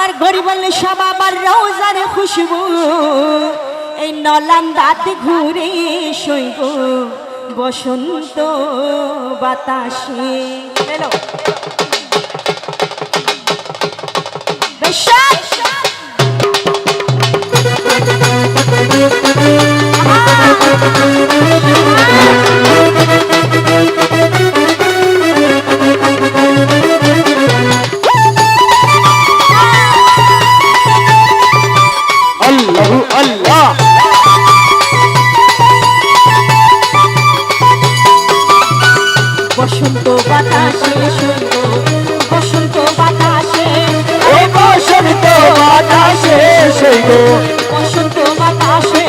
আমার গরিবল সবার রোজার খুশবু এই নলান্দাতে ঘুরে সইব বসন্ত বাতাসে এলো বসন্ত বাতাসে সইব বসন্ত বাতাসে বসন্ত বাতাসে সইব বসন্ত বাতাসে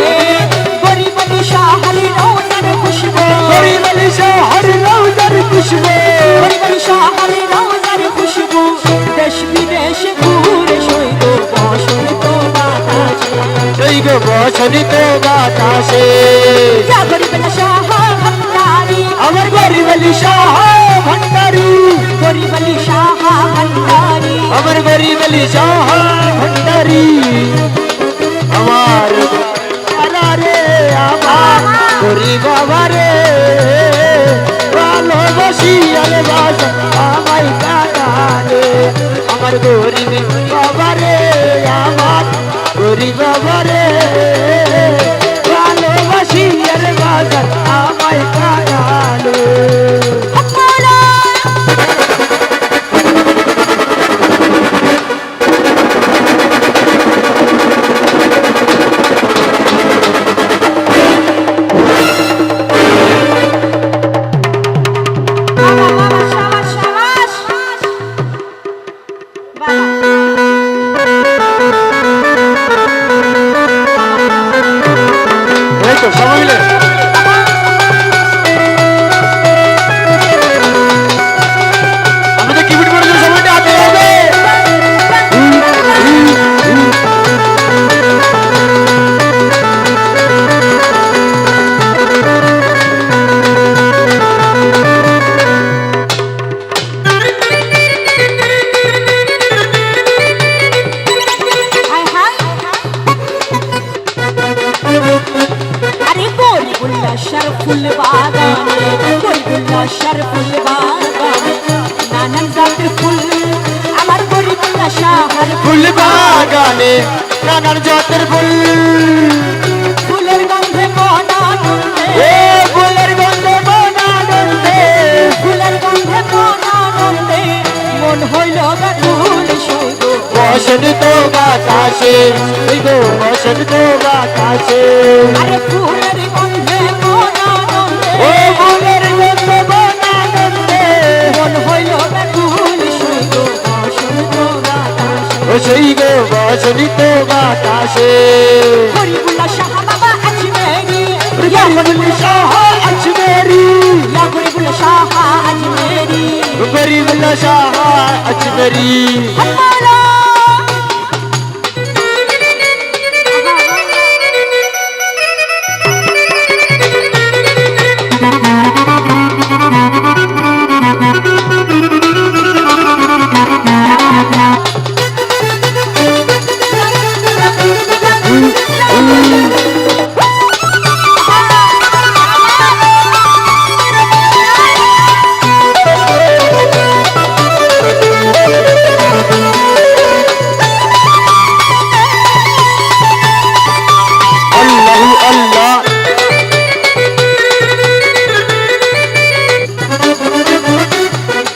গরিবলি শাহরি রওজার খুশবু গরিবলি শাহরি রওজার খুশবু গরিবলি শাহরি রওজার খুশবু দেশ বিদেশে ঘুরে সইব বসন্ত বাতাসে সইব বসন্ত বাতাসে ইয়া গরিবলি শাহ ভান্ডারি আমার গরিবলি শাহ ভান্ডারি গরিবলি শাহ ভান্ডারি আমার গরিবলি শাহ ভান্ডারি আমার আলারে আমার গরিব বাবারে ভালোবাসি আলে বাস আমায় কাটালে আমার গরিব বাবারে আমার গরিব বাবারে ভালোবাসি আলে বাস আমায় কাটালে সবাই মিলে আমাদের কিবোর্ড করে যে সময়টা হাতে হবে গুল্লাশার ফুল বাগানে ওই গুল্লাশার ফুল বাগানে নানান জাতের ফুল আমার গরিবুল্লাহ শাহর ফুল বাগানে নানান জাতের ফুল ফুলের গন্ধে মন আনন্দে ও ফুলের গন্ধে মন আনন্দে ফুলের গন্ধে মন আনন্দে মন হইল ব্যাকুল সইব বসন্ত বাতাসে সইব বসন্ত বাতাসে আরে ফুলের গন্ধে মন আনন্দে ও ফুলের গন্ধে মন আনন্দে মন হইল ব্যাকুল সইব বসন্ত বাতাসে ও সইব বসন্ত বাতাসে গরিবুল্লাহ শাহ বাবা আজমেরি গরিবুল্লাহ শাহ আজমেরি ইয়া গরিবুল্লাহ শাহ আজমেরি গরিবুল্লাহ শাহ আজমেরি আল্লাহ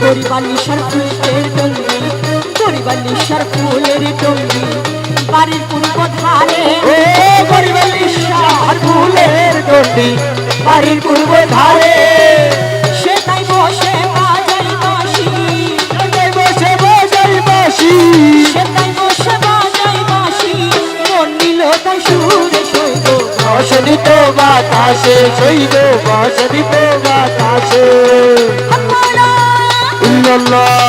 গরিবালিশার ফুলের টঙ্গি গরিবালিশার ফুলের টঙ্গি বাড়ির পূর্ব ধারে ও গরিবালিশার ফুলের টঙ্গি বাড়ির পূর্ব ধারে সে তাই বসে বাজাই বাঁশি বসে বাজাই বাঁশি সে তাই বসে বাজাই বাঁশি মন নিল তাই সুরে সইব বসন্ত বাতাসে সইব বসন্ত বাতাসে ইল্লাল্লাহ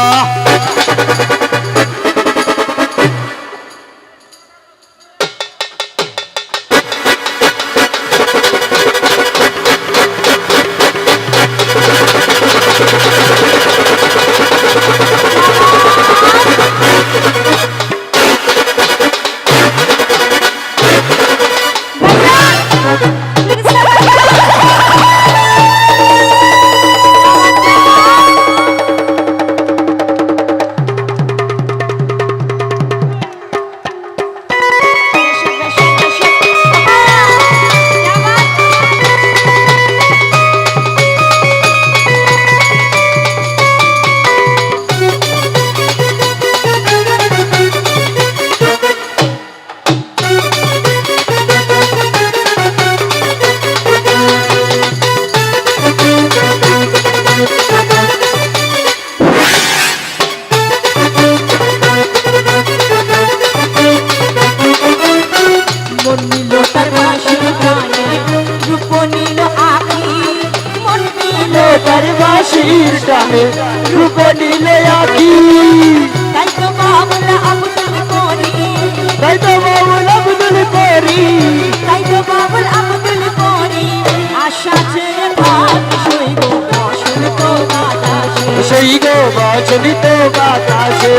ওই গো বচনিত বাতাসে